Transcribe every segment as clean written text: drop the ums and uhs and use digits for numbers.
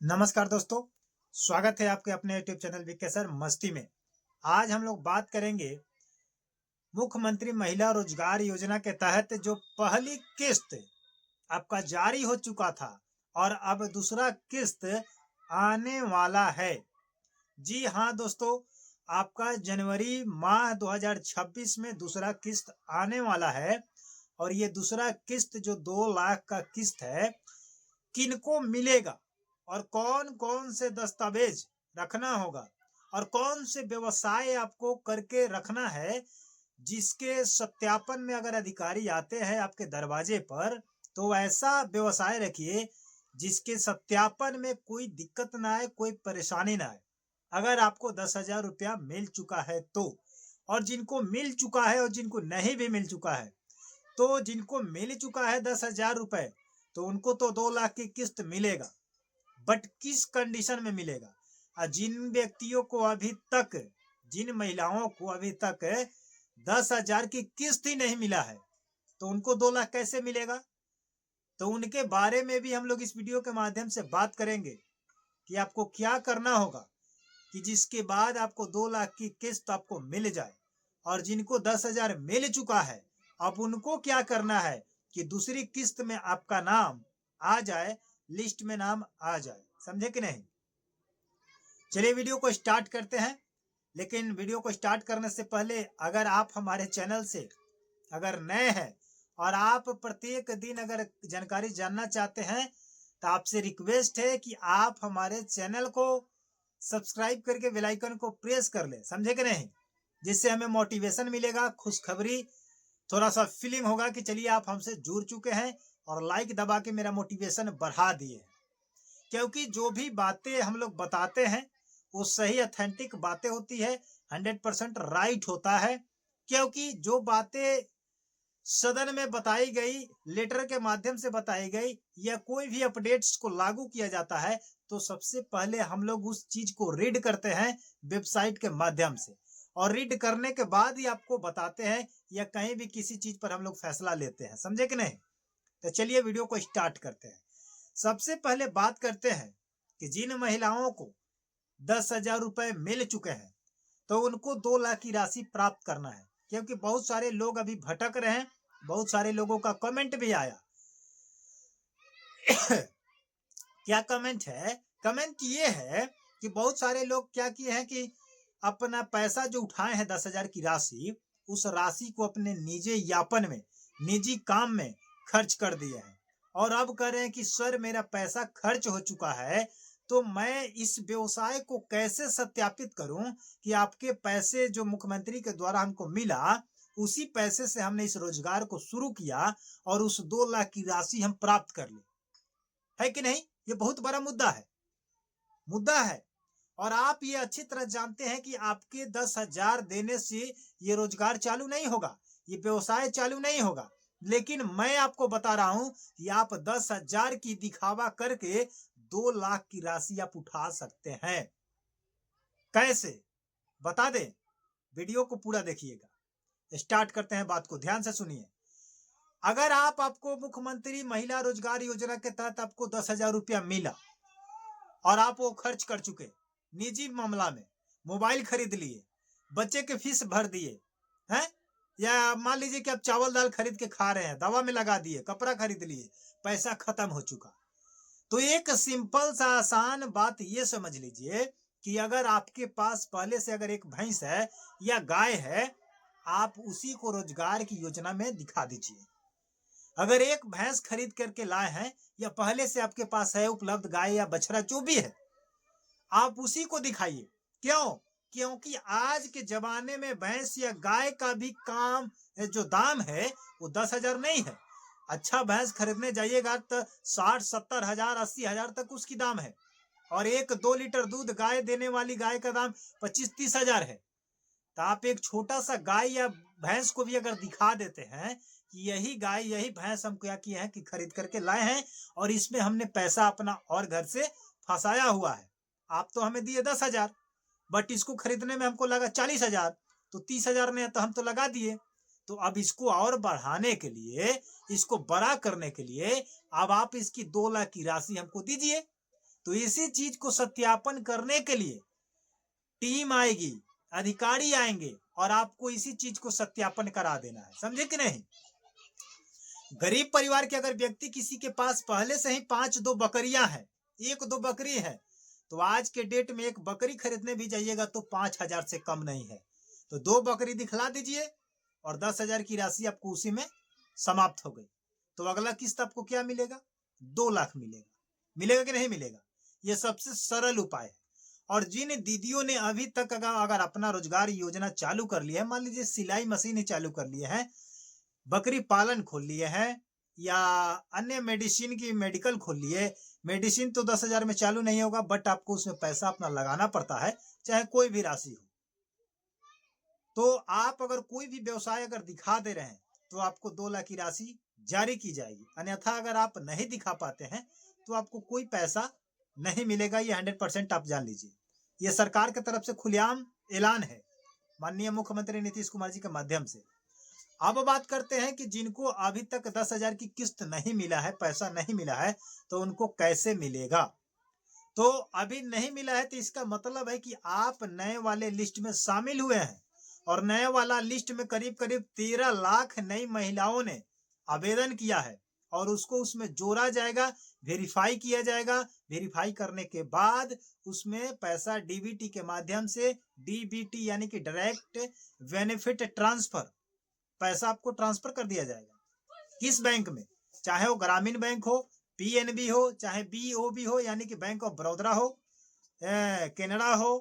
नमस्कार दोस्तों, स्वागत है आपके अपने यूट्यूब चैनल वीके सर मस्ती में। आज हम लोग बात करेंगे मुख्यमंत्री महिला रोजगार योजना के तहत जो पहली किस्त आपका जारी हो चुका था और अब दूसरा किस्त आने वाला है। जी हाँ दोस्तों, आपका जनवरी माह 2026 में दूसरा किस्त आने वाला है और ये दूसरा किस्त जो 2 लाख का किस्त है, किनको मिलेगा और कौन कौन से दस्तावेज रखना होगा और कौन से व्यवसाय आपको करके रखना है, जिसके सत्यापन में अगर अधिकारी आते हैं आपके दरवाजे पर तो ऐसा व्यवसाय रखिए जिसके सत्यापन में कोई दिक्कत ना आए, कोई परेशानी ना आए। अगर आपको 10,000 रुपया मिल चुका है तो, और जिनको मिल चुका है और जिनको नहीं भी मिल चुका है, तो जिनको मिल चुका है 10,000 रुपए तो उनको तो 2 लाख की किस्त मिलेगा, बट किस कंडीशन में मिलेगा। जिन व्यक्तियों को अभी तक, जिन महिलाओं को अभी तक 10,000 की किस्त ही नहीं मिला है तो उनको 2 लाख कैसे मिलेगा। तो उनके बारे में भी हम लोग इस वीडियो के माध्यम से बात करेंगे कि आपको क्या करना होगा कि जिसके बाद आपको 2 लाख की किस्त आपको मिल जाए, और जिनको 10,000 मिल चुका है अब उनको क्या करना है कि दूसरी किस्त में आपका नाम आ जाए, लिस्ट में नाम आ जाए। समझे कि नहीं। चलिए वीडियो को स्टार्ट करते हैं। लेकिन वीडियो को स्टार्ट करने से पहले अगर आप हमारे चैनल से अगर नए हैं और आप प्रत्येक दिन अगर जानकारी जानना चाहते हैं तो आपसे रिक्वेस्ट है कि आप हमारे चैनल को सब्सक्राइब करके बेल आइकन को प्रेस कर ले। समझे कि नहीं। जिससे हमें मोटिवेशन मिलेगा, खुशखबरी, थोड़ा सा फीलिंग होगा कि चलिए आप हमसे जुड़ चुके हैं, और लाइक दबा के मेरा मोटिवेशन बढ़ा दिए। क्योंकि जो भी बातें हम लोग बताते हैं वो सही ऑथेंटिक बातें होती है, 100% राइट होता है। क्योंकि जो बातें सदन में बताई गई, लेटर के माध्यम से बताई गई, या कोई भी अपडेट्स को लागू किया जाता है तो सबसे पहले हम लोग उस चीज को रीड करते हैं वेबसाइट के माध्यम से, और रीड करने के बाद ही आपको बताते हैं या कहीं भी किसी चीज पर हम लोग फैसला लेते हैं। समझे कि नहीं। तो चलिए वीडियो को स्टार्ट करते हैं। सबसे पहले बात करते हैं कि जिन महिलाओं को 10,000 रुपए मिल चुके हैं तो उनको 2 लाख की राशि प्राप्त करना है। क्योंकि बहुत सारे लोग अभी भटक रहे हैं, बहुत सारे लोगों का कमेंट भी आया। क्या कमेंट है। कमेंट ये है कि बहुत सारे लोग क्या किए हैं कि अपना पैसा जो उठाए हैं 10,000 की राशि, उस राशि को अपने निजी यापन में, निजी काम में खर्च कर दिए हैं, और अब कह रहे हैं कि सर मेरा पैसा खर्च हो चुका है, तो मैं इस व्यवसाय को कैसे सत्यापित करूं कि आपके पैसे जो मुख्यमंत्री के द्वारा हमको मिला, उसी पैसे से हमने इस रोजगार को शुरू किया और उस 2 लाख की राशि हम प्राप्त कर ले। है कि नहीं। ये बहुत बड़ा मुद्दा है। और आप ये अच्छी तरह जानते हैं कि आपके 10,000 देने से ये रोजगार चालू नहीं होगा, ये व्यवसाय चालू नहीं होगा। लेकिन मैं आपको बता रहा हूं कि आप 10,000 की दिखावा करके 2 लाख की राशि आप उठा सकते हैं। कैसे, बता दें। वीडियो को पूरा देखिएगा। स्टार्ट करते हैं, बात को ध्यान से सुनिए। अगर आपको मुख्यमंत्री महिला रोजगार योजना के तहत आपको 10,000 रुपया मिला और आप वो खर्च कर चुके, निजी मामला में मोबाइल खरीद लिए, बच्चे के फीस भर दिए हैं, या मान लीजिए कि आप चावल दाल खरीद के खा रहे हैं, दवा में लगा दिए, कपड़ा खरीद लिए, पैसा खत्म हो चुका। तो एक सिंपल सा आसान बात ये समझ लीजिए कि अगर आपके पास पहले से अगर एक भैंस है या गाय है, आप उसी को रोजगार की योजना में दिखा दीजिए। अगर एक भैंस खरीद करके लाए हैं या पहले से आपके पास है उपलब्ध गाय या बछड़ा जो भी है, आप उसी को दिखाइए। क्यों। क्योंकि आज के जमाने में भैंस या गाय का भी काम जो दाम है वो 10,000 नहीं है। अच्छा भैंस खरीदने जाइएगा तो 60-70 हजार 80 हजार तक उसकी दाम है, और 1-2 लीटर दूध गाय देने वाली गाय का दाम 25-30 हजार है। तो आप एक छोटा सा गाय या भैंस को भी अगर दिखा देते हैं कि यही गाय यही भैंस हम क्या किए हैं कि खरीद करके लाए हैं, और इसमें हमने पैसा अपना और घर से फंसाया हुआ है। आप तो हमें दिए 10,000, बट इसको खरीदने में हमको लगा 40,000, तो 30,000 ने तो हम तो लगा दिए। तो अब इसको और बढ़ाने के लिए, इसको बड़ा करने के लिए अब आप इसकी 2 लाख की राशि हमको दीजिए। तो इसी चीज को सत्यापन करने के लिए टीम आएगी, अधिकारी आएंगे और आपको इसी चीज को सत्यापन करा देना है, समझे कि नहीं। गरीब परिवार के अगर व्यक्ति किसी के पास पहले से ही 5-2 बकरियां हैं, 1-2 बकरी है, तो आज के डेट में एक बकरी खरीदने भी जाइएगा तो 5,000 से कम नहीं है। तो 2 बकरी दिखला दीजिए और 10,000 की राशि आपको उसी में समाप्त हो गई। तो अगला किस्त आपको क्या मिलेगा? 2 लाख मिलेगा। मिलेगा कि नहीं मिलेगा? ये सबसे सरल उपाय है। और जिन दीदियों ने अभी तक अगर अपना रोजगार योजना चालू कर लिया है, मान लीजिए सिलाई मशीन ही चालू कर लिए हैं, बकरी पालन खोल लिए हैं, या अन्य मेडिसिन की मेडिकल खोल लिए। मेडिसिन तो 10,000 में चालू नहीं होगा, बट आपको उसमें पैसा अपना लगाना पड़ता है, चाहे कोई भी राशि हो। तो आप अगर कोई भी व्यवसाय अगर दिखा दे रहे हैं तो आपको 2 लाख की राशि जारी की जाएगी। अन्यथा अगर आप नहीं दिखा पाते हैं तो आपको कोई पैसा नहीं मिलेगा। ये 100% आप जान लीजिए। ये सरकार की तरफ से खुलेआम ऐलान है माननीय मुख्यमंत्री नीतीश कुमार जी के माध्यम से। अब बात करते हैं कि जिनको अभी तक 10,000 की किस्त नहीं मिला है, पैसा नहीं मिला है, तो उनको कैसे मिलेगा। तो अभी नहीं मिला है तो इसका मतलब है कि आप नए वाले लिस्ट में शामिल हुए हैं, और नए वाला लिस्ट में करीब करीब 13 लाख नई महिलाओं ने आवेदन किया है, और उसको उसमें जोड़ा जाएगा, वेरीफाई किया जाएगा। वेरीफाई करने के बाद उसमें पैसा डीबीटी के माध्यम से, डीबीटी यानी कि डायरेक्ट बेनिफिट ट्रांसफर, पैसा आपको ट्रांसफर कर दिया जाएगा। किस बैंक में? चाहे वो ग्रामीण बैंक हो, पीएनबी हो, चाहे बीओबी हो यानी कि बैंक ऑफ बड़ौदा हो, कैनेडा हो,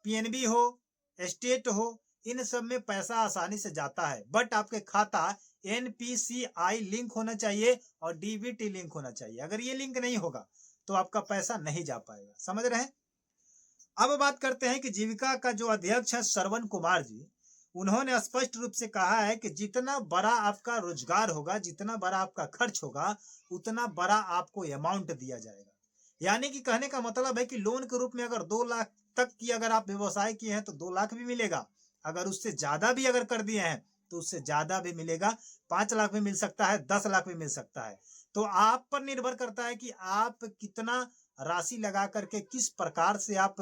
पीएनबी हो, स्टेट हो, इन सब में पैसा आसानी से जाता है। बट आपके खाता एनपीसीआई लिंक होना चाहिए और डीबीटी लिंक होना चाहिए। अगर ये लिंक नहीं होगा तो आपका पैसा नहीं जा पाएगा, समझ रहे हैं। अब बात करते हैं कि जीविका का जो अध्यक्ष है श्रवण कुमार जी, उन्होंने स्पष्ट रूप से कहा है कि जितना बड़ा आपका रोजगार होगा, जितना बड़ा आपका खर्च होगा, उतना बड़ा आपको अमाउंट दिया जाएगा। यानी कि कहने का मतलब है कि लोन के रूप में अगर 2 लाख तक की अगर आप व्यवसाय किए हैं तो 2 लाख भी मिलेगा। अगर उससे ज्यादा भी अगर कर दिए हैं तो उससे ज्यादा भी मिलेगा, 5 लाख भी मिल सकता है, 10 लाख भी मिल सकता है। तो आप पर निर्भर करता है कि आप कितना राशि लगा करके किस प्रकार से आप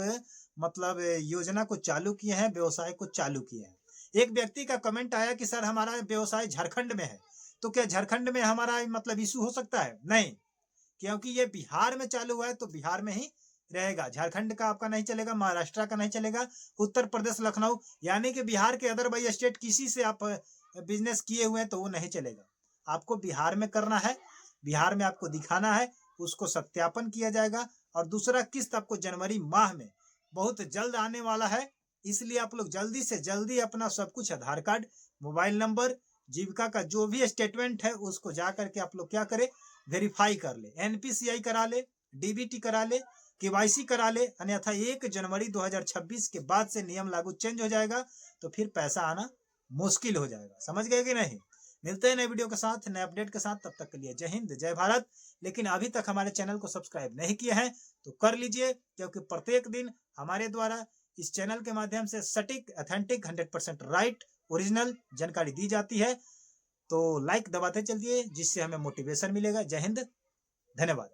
मतलब योजना को चालू किए हैं, व्यवसाय को चालू किए हैं। एक व्यक्ति का कमेंट आया कि सर हमारा व्यवसाय झारखंड में है, तो क्या झारखंड में हमारा मतलब इशू हो सकता है? नहीं, क्योंकि ये बिहार में चालू हुआ है तो बिहार में ही रहेगा। झारखंड का आपका नहीं चलेगा, महाराष्ट्र का नहीं चलेगा, उत्तर प्रदेश लखनऊ यानी कि बिहार के अदर बाई स्टेट किसी से आप बिजनेस किए हुए हैं तो वो नहीं चलेगा। आपको बिहार में करना है, बिहार में आपको दिखाना है, उसको सत्यापन किया जाएगा। और दूसरा किस्त आपको जनवरी माह में बहुत जल्द आने वाला है, इसलिए आप लोग जल्दी से जल्दी अपना सब कुछ, आधार कार्ड, मोबाइल नंबर, जीविका का जो भी स्टेटमेंट है उसको जा करके आप लोग क्या करें, वेरीफाई कर ले, एनपीसीआई करा ले, डीबीटी करा ले, केवाईसी करा ले। अन्यथा 1 जनवरी 2026 के बाद से नियम लागू चेंज हो जाएगा, तो फिर पैसा आना मुश्किल हो जाएगा। समझ गए कि नहीं। मिलते हैं नए वीडियो के साथ, नए अपडेट के साथ। तब तक के लिए जय हिंद, जय भारत। लेकिन अभी तक हमारे चैनल को सब्सक्राइब नहीं किए हैं तो कर लीजिए, क्योंकि प्रत्येक दिन हमारे द्वारा इस चैनल के माध्यम से सटीक, ऑथेंटिक, 100% राइट, ओरिजिनल जानकारी दी जाती है। तो लाइक दबाते चलिए, जिससे हमें मोटिवेशन मिलेगा। जय हिंद, धन्यवाद।